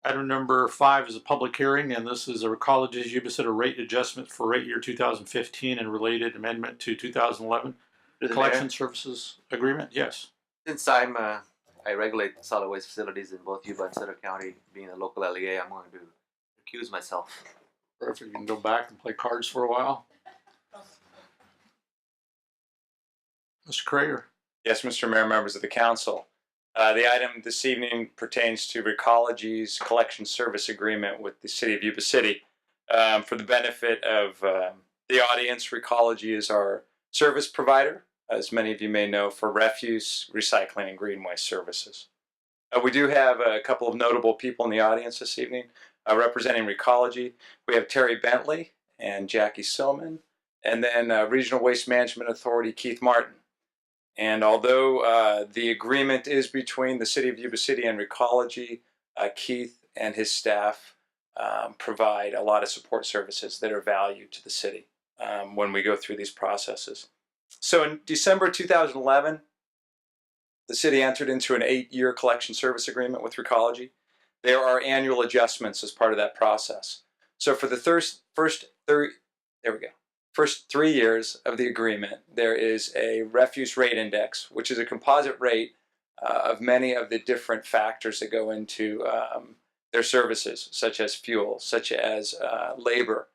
Item number 5 is a public hearing, and this is a College's Yuba Center rate adjustment for rate year 2015 and related amendment to 2011 collection services agreement. Yes. Since I regulate solid waste facilities in both Yuba and Sutter County, being a local LEA, I'm going to recuse myself. Perfect. You can go back and play cards for a while. Mr. Krager. Yes, Mr. Mayor, members of the council. The item this evening pertains to Recology's collection service agreement with the city of Yuba City. For the benefit of the audience, Recology is our service provider, as many of you may know, for refuse, recycling, and green waste services. We do have a couple of notable people in the audience this evening representing Recology. We have Terry Bentley and Jackie Silman, and then Regional Waste Management Authority Keith Martin. And although the agreement is between the city of Yuba City and Recology, Keith and his staff provide a lot of support services that are valued to the city when we go through these processes. So in December 2011, the city entered into an 8-year collection service agreement with Recology. There are annual adjustments as part of that process. So for the first 3 years of the agreement, there is a refuse rate index, which is a composite rate of many of the different factors that go into their services, such as fuel, such as labor,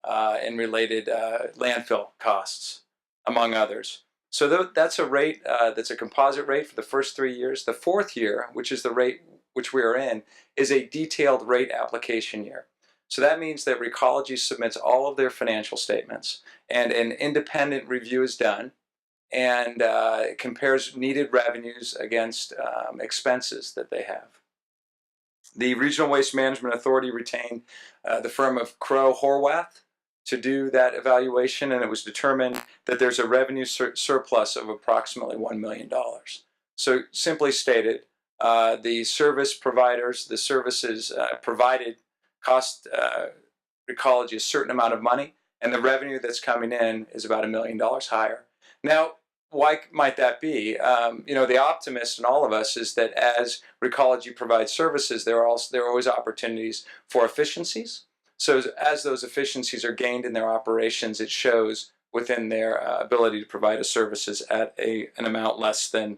and related landfill costs, among others. So that's a rate that's a composite rate for the first 3 years. The fourth year, which is the rate which we are in, is a detailed rate application year. So that means that Recology submits all of their financial statements, and an independent review is done, and it compares needed revenues against expenses that they have. The Regional Waste Management Authority retained the firm of Crowe Horwath to do that evaluation, and it was determined that there's a revenue surplus of approximately $1 million. So simply stated, the service providers, the services provided cost Recology a certain amount of money, and the revenue that's coming in is about $1 million higher. Now, why might that be? The optimist in all of us is that as Recology provides services, there are always opportunities for efficiencies. So as those efficiencies are gained in their operations, it shows within their ability to provide the services at an amount less than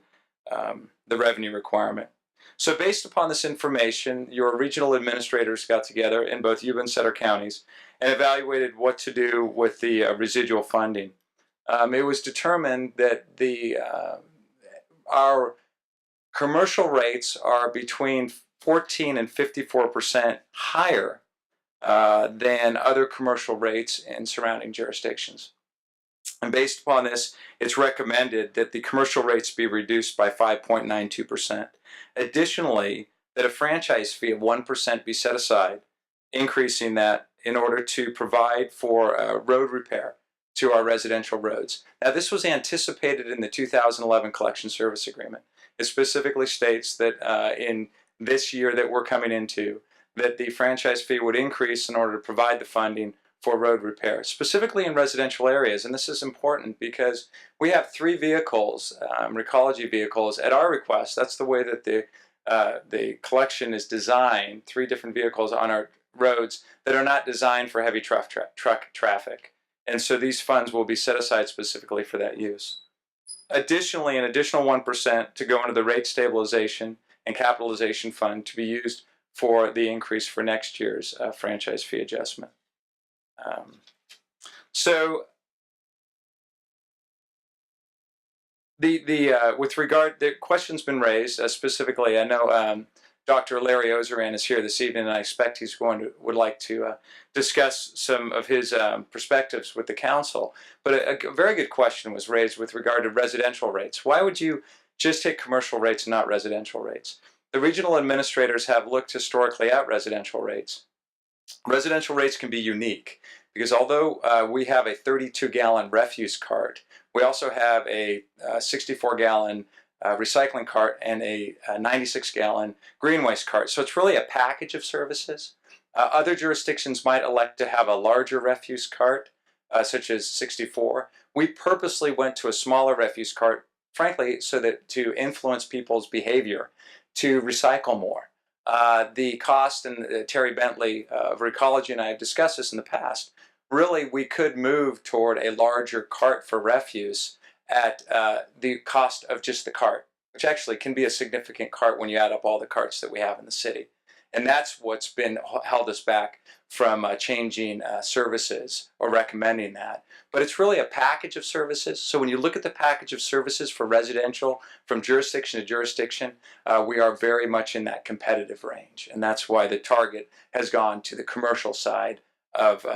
the revenue requirement. So based upon this information, your regional administrators got together in both Yuba and Sutter counties and evaluated what to do with the residual funding. It was determined that our commercial rates are between 14 and 54% higher than other commercial rates in surrounding jurisdictions. And based upon this, it's recommended that the commercial rates be reduced by 5.92%. Additionally, that a franchise fee of 1% be set aside, increasing that in order to provide for road repair to our residential roads. Now, this was anticipated in the 2011 collection service agreement. It specifically states that in this year that we're coming into, that the franchise fee would increase in order to provide the funding for road repair, specifically in residential areas. And this is important because we have 3 vehicles, Recology vehicles, at our request. That's the way that the collection is designed, 3 different vehicles on our roads that are not designed for heavy truck traffic. And so these funds will be set aside specifically for that use. Additionally, an additional 1% to go into the rate stabilization and capitalization fund to be used for the increase for next year's franchise fee adjustment. With regard, the question's been raised specifically. I know Dr. Larry Ozeran is here this evening, and I expect he's would like to discuss some of his perspectives with the council. But a very good question was raised with regard to residential rates. Why would you just take commercial rates and not residential rates? The regional administrators have looked historically at residential rates. Residential rates can be unique because although we have a 32-gallon refuse cart, we also have a 64-gallon recycling cart and a 96-gallon green waste cart. So it's really a package of services. Other jurisdictions might elect to have a larger refuse cart, such as 64. We purposely went to a smaller refuse cart, frankly, so that to influence people's behavior to recycle more. The cost, and Terry Bentley of Recology and I have discussed this in the past, really we could move toward a larger cart for refuse at the cost of just the cart, which actually can be a significant cart when you add up all the carts that we have in the city. And that's what's been held us back from changing services or recommending that. But it's really a package of services. So when you look at the package of services for residential, from jurisdiction to jurisdiction, we are very much in that competitive range. And that's why the target has gone to the commercial side of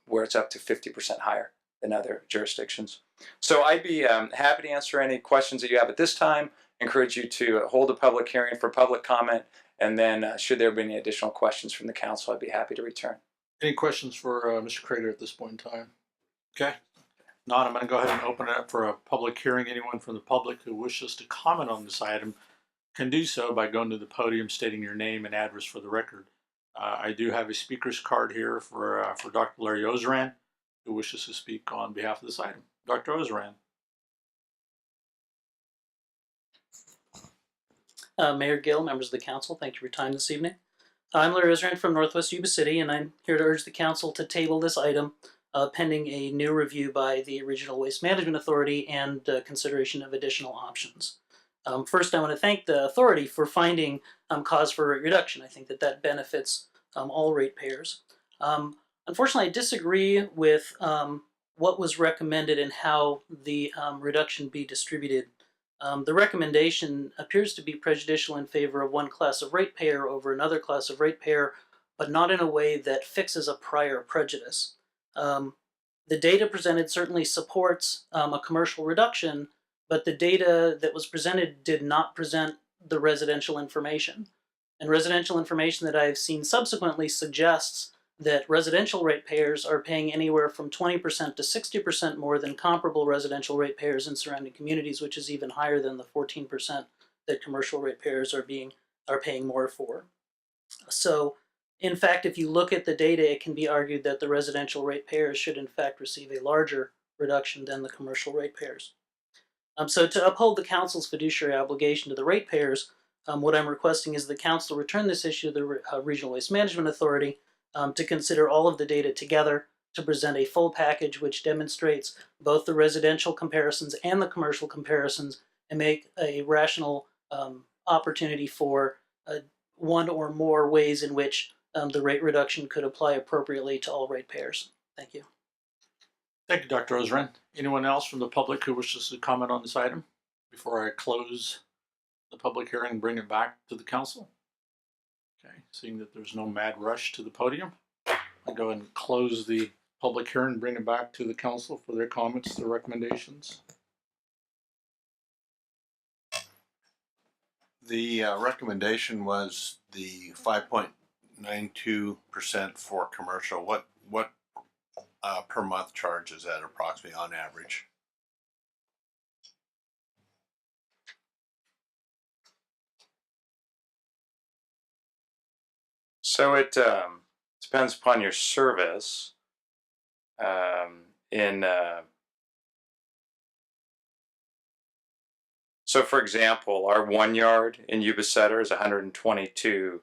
where it's up to 50% higher than other jurisdictions. So I'd be happy to answer any questions that you have at this time. Encourage you to hold a public hearing for public comment. And then, should there be any additional questions from the council, I'd be happy to return. Any questions for Mr. Crater at this point in time? Okay. Not, I'm going to go ahead and open it up for a public hearing. Anyone from the public who wishes to comment on this item can do so by going to the podium, stating your name and address for the record. I do have a speaker's card here for Dr. Larry Ozeran, who wishes to speak on behalf of this item. Dr. Ozeran. Mayor Gill, members of the council, thank you for your time this evening. I'm Larry Ozeran from Northwest Yuba City, and I'm here to urge the council to table this item pending a new review by the Regional Waste Management Authority and consideration of additional options. First, I want to thank the authority for finding cause for rate reduction. I think that benefits all ratepayers. Unfortunately, I disagree with what was recommended and how the reduction be distributed. The recommendation appears to be prejudicial in favor of one class of ratepayer over another class of ratepayer, but not in a way that fixes a prior prejudice. The data presented certainly supports a commercial reduction, but the data that was presented did not present the residential information. And residential information that I've seen subsequently suggests that residential ratepayers are paying anywhere from 20% to 60% more than comparable residential ratepayers in surrounding communities, which is even higher than the 14% that commercial ratepayers are paying more for. So, in fact, if you look at the data, it can be argued that the residential ratepayers should in fact receive a larger reduction than the commercial ratepayers. So to uphold the council's fiduciary obligation to the ratepayers, what I'm requesting is the council return this issue to the Regional Waste Management Authority to consider all of the data together to present a full package which demonstrates both the residential comparisons and the commercial comparisons and make a rational opportunity for one or more ways in which the rate reduction could apply appropriately to all ratepayers. Thank you. Thank you, Dr. Ozeran. Anyone else from the public who wishes to comment on this item before I close the public hearing and bring it back to the council? Okay, seeing that there's no mad rush to the podium, I'll go ahead and close the public hearing and bring it back to the council for their comments, their recommendations. The recommendation was the 5.92% for commercial. What per month charge is that approximately on average? So it depends upon your service. So, for example, our 1 yard in Yuba Center is $122.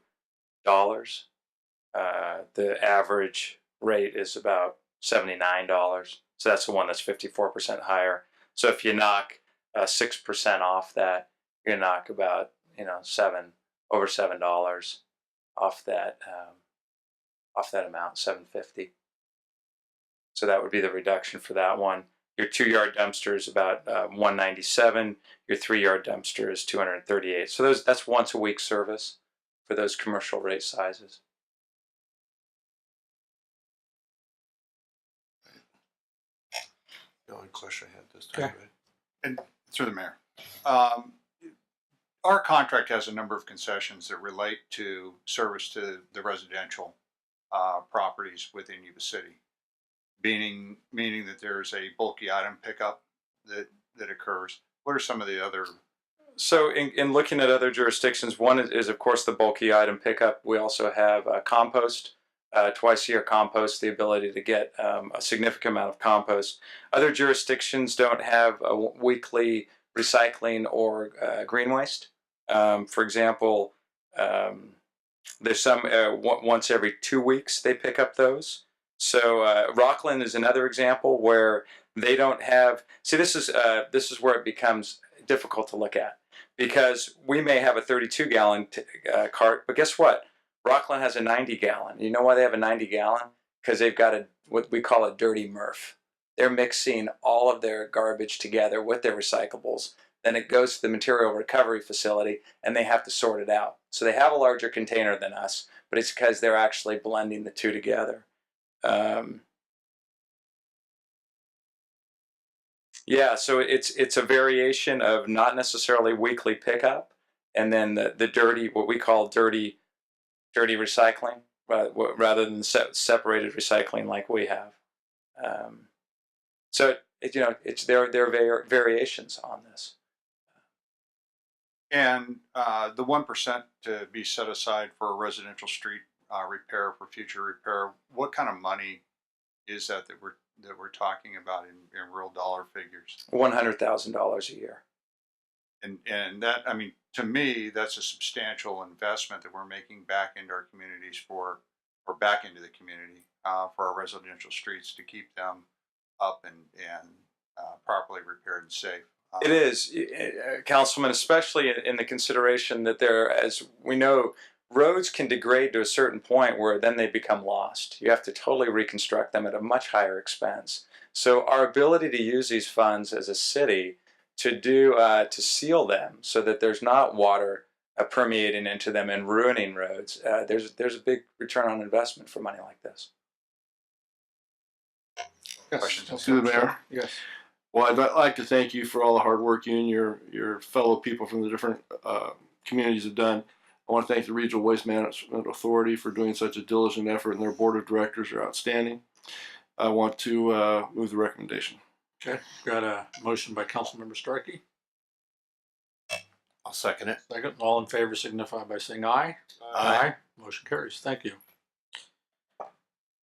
The average rate is about $79. So that's the one that's 54% higher. So if you knock 6% off that, you're gonna knock about over $7 off that amount, $7.50. So that would be the reduction for that one. Your 2 yard dumpster is about $197. Your 3 yard dumpster is $238. So that's once a week service for those commercial rate sizes. The only question I had this time. Okay. And through the mayor, our contract has a number of concessions that relate to service to the residential properties within Yuba City, meaning that there's a bulky item pickup that occurs. What are some of the other? So in looking at other jurisdictions, one is of course the bulky item pickup. We also have compost. Twice a year compost, the ability to get a significant amount of compost. Other jurisdictions don't have a weekly recycling or green waste. For example, There's some once every 2 weeks they pick up those. So Rockland is another example where they don't have. See, this is where it becomes difficult to look at, because we may have a 32-gallon cart, but guess what? Rockland has a 90-gallon. You know why they have a 90-gallon? Because they've got what we call a dirty MRF. They're mixing all of their garbage together with their recyclables. Then it goes to the material recovery facility, and they have to sort it out. So they have a larger container than us, but it's because they're actually blending the two together. Yeah, so it's a variation of not necessarily weekly pickup, and then the dirty, what we call dirty recycling, rather than separated recycling like we have. So there are variations on this. And the 1% to be set aside for a residential street repair, for future repair, what kind of money is that we're talking about in real dollar figures? $100,000 a year. And that, I mean, to me, that's a substantial investment that we're making back into our communities or back into the community for our residential streets, to keep them up and properly repaired and safe. It is, Councilman, especially in the consideration that as we know, roads can degrade to a certain point where then they become lost. You have to totally reconstruct them at a much higher expense. So our ability to use these funds as a city to seal them so that there's not water permeating into them and ruining roads, there's a big return on investment for money like this. Questions? To the mayor. Yes. Well, I'd like to thank you for all the hard work you and your fellow people from the different communities have done. I want to thank the Regional Waste Management Authority for doing such a diligent effort, and their board of directors are outstanding. I want to move the recommendation. Okay. Got a motion by Councilmember Starkey. I'll second it. Second. All in favor signify by saying aye. Aye. Motion carries. Thank you.